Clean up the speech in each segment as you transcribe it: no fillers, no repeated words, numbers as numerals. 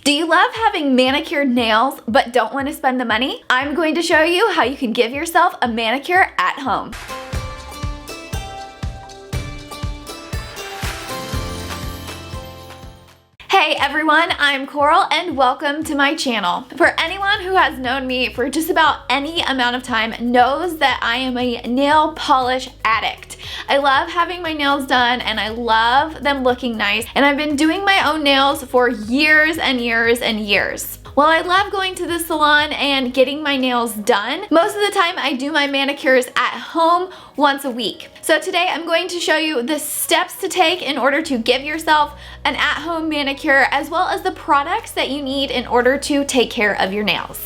Do you love having manicured nails but don't want to spend the money? I'm going to show you how you can give yourself a manicure at home. Hey everyone, I'm Coral and welcome to my channel. For anyone who has known me for just about any amount of time knows that I am a nail polish addict. I love having my nails done and I love them looking nice, and I've been doing my own nails for years and years and years. While I love going to the salon and getting my nails done, most of the time I do my manicures at home once a week. So today I'm going to show you the steps to take in order to give yourself an at-home manicure, as well as the products that you need in order to take care of your nails.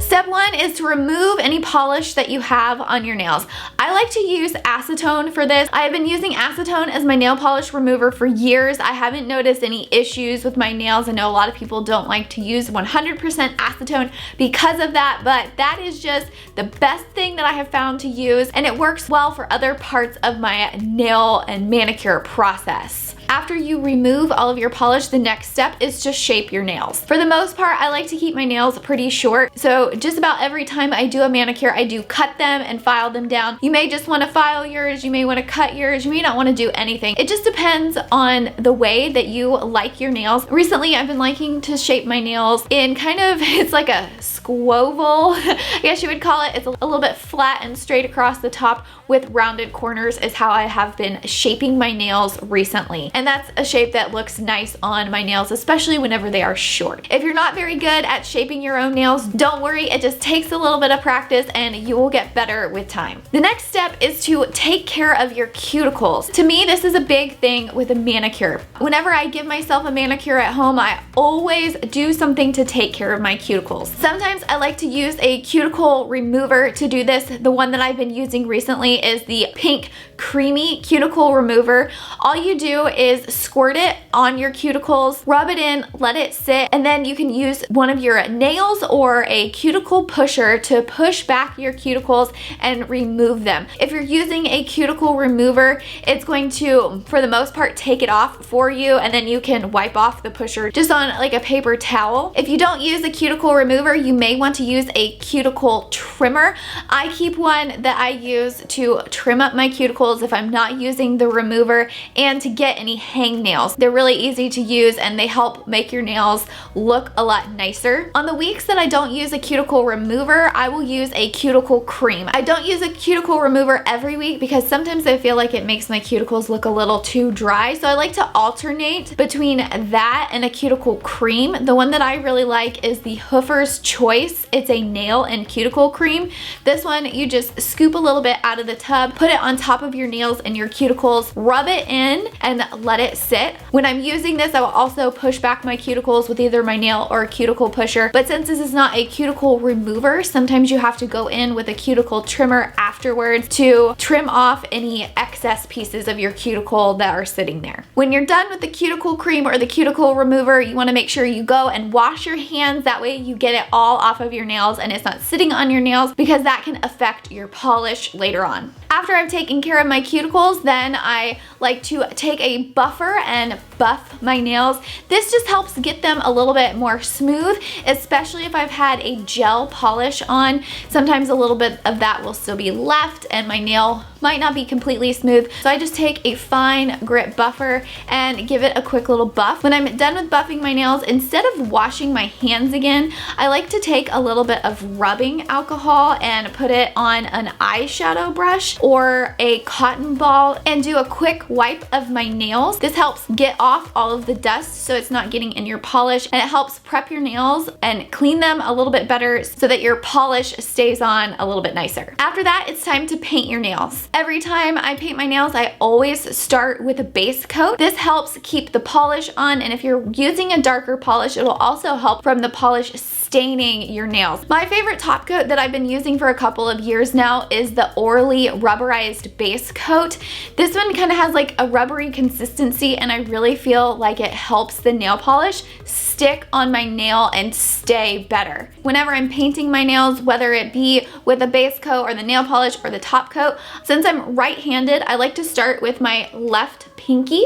Step one is to remove any polish that you have on your nails. I like to use acetone for this. I have been using acetone as my nail polish remover for years. I haven't noticed any issues with my nails. I know a lot of people don't like to use 100% acetone because of that, but that is just the best thing that I have found to use, and it works well for other parts of my nail and manicure process. After you remove all of your polish, the next step is to shape your nails. For the most part, I like to keep my nails pretty short, so just about every time I do a manicure, I do cut them and file them down. You may just want to file yours, you may want to cut yours, you may not want to do anything. It just depends on the way that you like your nails. Recently, I've been liking to shape my nails in kind of, it's like a squoval, I guess you would call it. It's a little bit flat and straight across the top with rounded corners is how I have been shaping my nails recently. And that's a shape that looks nice on my nails, especially whenever they are short. If you're not very good at shaping your own nails, don't worry, it just takes a little bit of practice and you will get better with time. The next step is to take care of your cuticles. To me, this is a big thing with a manicure. Whenever I give myself a manicure at home, I always do something to take care of my cuticles. Sometimes I like to use a cuticle remover to do this. The one that I've been using recently is the pink creamy cuticle remover. All you do is squirt it on your cuticles, rub it in, let it sit, and then you can use one of your nails or a cuticle pusher to push back your cuticles and remove them. If you're using a cuticle remover, it's going to, for the most part, take it off for you, and then you can wipe off the pusher just on like a paper towel. If you don't use a cuticle remover, you may want to use a cuticle trimmer. I keep one that I use to trim up my cuticles if I'm not using the remover, and to get any hangnails. They're really easy to use and they help make your nails look a lot nicer. On the weeks that I don't use a cuticle remover, I will use a cuticle cream. I don't use a cuticle remover every week because sometimes I feel like it makes my cuticles look a little too dry, so I like to alternate between that and a cuticle cream. The one that I really like is the Hoover's Choice. It's a nail and cuticle cream. This one, you just scoop a little bit out of the tub, put it on top of your nails and your cuticles, rub it in and let it sit. When I'm using this, I will also push back my cuticles with either my nail or a cuticle pusher, but since this is not a cuticle remover, sometimes you have to go in with a cuticle trimmer afterwards to trim off any excess pieces of your cuticle that are sitting there. When you're done with the cuticle cream or the cuticle remover, you want to make sure you go and wash your hands. That way you get it all off of your nails and it's not sitting on your nails, because that can affect your polish later on. After I've taken care of my cuticles, then I like to take a buffer and buff my nails. This just helps get them a little bit more smooth, especially if I've had a gel polish on. Sometimes a little bit of that will still be left and my nail might not be completely smooth. So I just take a fine grit buffer and give it a quick little buff. When I'm done with buffing my nails, instead of washing my hands again, I like to take a little bit of rubbing alcohol and put it on an eyeshadow brush or a cotton ball and do a quick wipe of my nails. This helps get off all of the dust so it's not getting in your polish, and it helps prep your nails and clean them a little bit better so that your polish stays on a little bit nicer. After that, it's time to paint your nails. Every time I paint my nails, I always start with a base coat. This helps keep the polish on, and if you're using a darker polish, it will also help from the polish staining your nails. My favorite top coat that I've been using for a couple of years now is the Orly rubberized base coat. This one kind of has like a rubbery consistency, and I really feel like it helps the nail polish stick on my nail and stay better. Whenever I'm painting my nails, whether it be with a base coat or the nail polish or the top coat, since I'm right-handed, I like to start with my left pinky.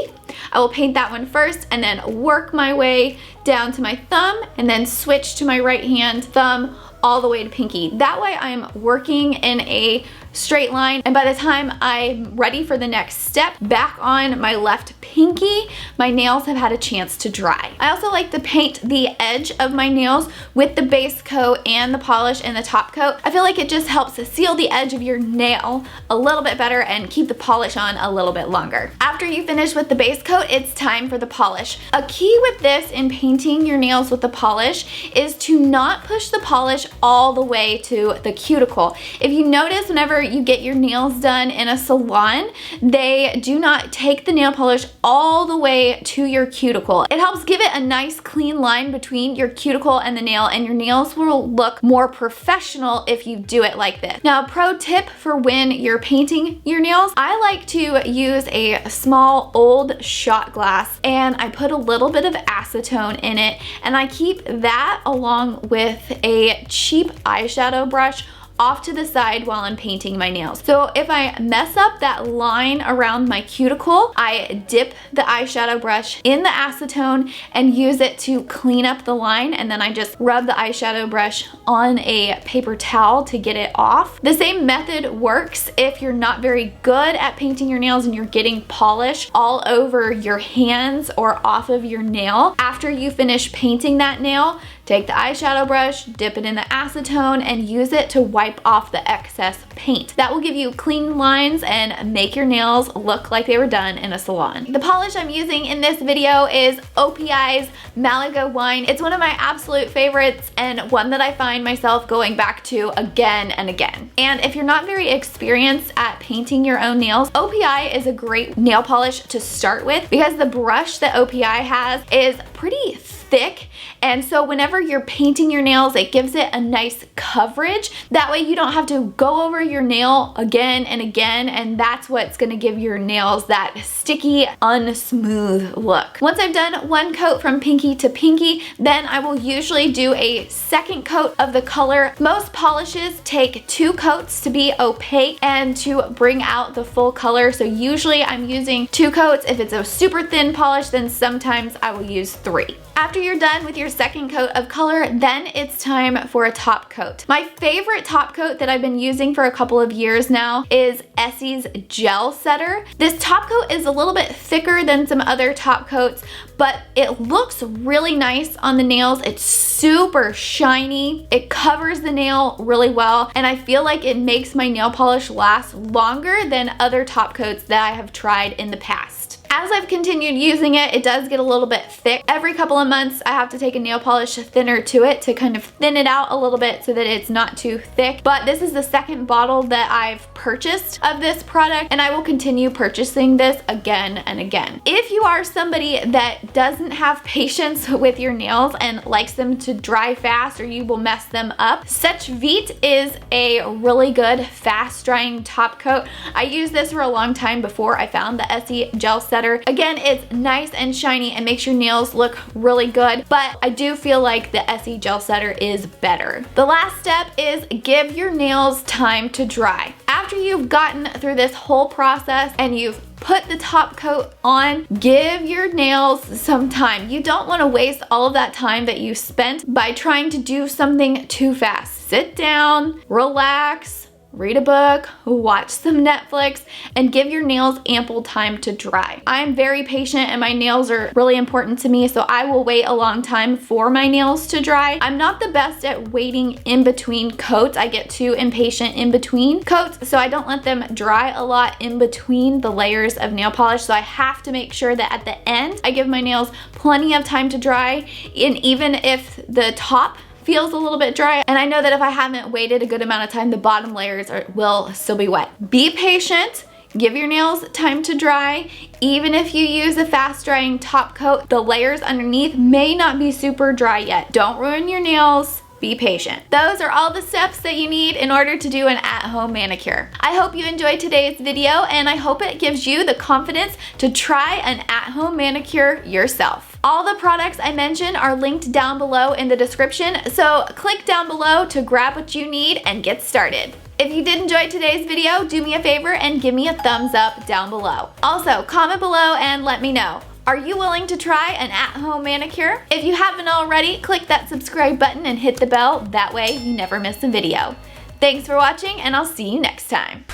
I will paint that one first and then work my way down to my thumb and then switch to my right hand, thumb, all the way to pinky. That way I'm working in a straight line, and by the time I'm ready for the next step, back on my left pinky, my nails have had a chance to dry. I also like to paint the edge of my nails with the base coat and the polish and the top coat. I feel like it just helps seal the edge of your nail a little bit better and keep the polish on a little bit longer. After you finish with the base coat, it's time for the polish. A key with this in painting your nails with the polish is to not push the polish all the way to the cuticle. If you notice, whenever you get your nails done in a salon, they do not take the nail polish all the way to your cuticle. It helps give it a nice clean line between your cuticle and the nail, and your nails will look more professional if you do it like this. Now, a pro tip for when you're painting your nails, I like to use a small old shot glass, and I put a little bit of acetone in it, and I keep that along with a cheap eyeshadow brush off to the side while I'm painting my nails. So if I mess up that line around my cuticle, I dip the eyeshadow brush in the acetone and use it to clean up the line, and then I just rub the eyeshadow brush on a paper towel to get it off. The same method works if you're not very good at painting your nails and you're getting polish all over your hands or off of your nail. After you finish painting that nail, take the eyeshadow brush, dip it in the acetone, and use it to wipe off the excess paint. That will give you clean lines and make your nails look like they were done in a salon. The polish I'm using in this video is OPI's Malaga Wine. It's one of my absolute favorites and one that I find myself going back to again and again. And if you're not very experienced at painting your own nails, OPI is a great nail polish to start with because the brush that OPI has is pretty thick, and so whenever you're painting your nails, it gives it a nice coverage. That way you don't have to go over your nail again and again, and that's what's gonna give your nails that sticky, unsmooth look. Once I've done one coat from pinky to pinky, then I will usually do a second coat of the color. Most polishes take 2 coats to be opaque and to bring out the full color, so usually I'm using 2 coats. If it's a super thin polish, then sometimes I will use 3. After you're done with your second coat of color, then it's time for a top coat. My favorite top coat that I've been using for a couple of years now is Essie's Gel Setter. This top coat is a little bit thicker than some other top coats, but it looks really nice on the nails. It's super shiny. It covers the nail really well, and I feel like it makes my nail polish last longer than other top coats that I have tried in the past. As I've continued using it, it does get a little bit thick. Every couple of months, I have to take a nail polish thinner to it to kind of thin it out a little bit so that it's not too thick. But this is the second bottle that I've purchased of this product, and I will continue purchasing this again and again. If you are somebody that doesn't have patience with your nails and likes them to dry fast or you will mess them up, Sech Vite is a really good fast drying top coat. I used this for a long time before I found the Essie Gel Setter. Again, it's nice and shiny and makes your nails look really good, but I do feel like the Essie Gel Setter is better. The last step is give your nails time to dry. After you've gotten through this whole process and you've put the top coat on, give your nails some time. You don't want to waste all of that time that you spent by trying to do something too fast. Sit down, relax, read a book, watch some Netflix, and give your nails ample time to dry. I'm very patient and my nails are really important to me, so I will wait a long time for my nails to dry. I'm not the best at waiting in between coats. I get too impatient in between coats, so I don't let them dry a lot in between the layers of nail polish, so I have to make sure that at the end, I give my nails plenty of time to dry, and even if the top feels a little bit dry, and I know that if I haven't waited a good amount of time, the bottom layers will still be wet. Be patient, give your nails time to dry. Even if you use a fast drying top coat, the layers underneath may not be super dry yet. Don't ruin your nails. be patient. Those are all the steps that you need in order to do an at-home manicure. I hope you enjoyed today's video, and I hope it gives you the confidence to try an at-home manicure yourself. All the products I mentioned are linked down below in the description, so click down below to grab what you need and get started. If you did enjoy today's video, do me a favor and give me a thumbs up down below. Also, comment below and let me know. Are you willing to try an at-home manicure? If you haven't already, click that subscribe button and hit the bell. That way you never miss a video. Thanks for watching, and I'll see you next time.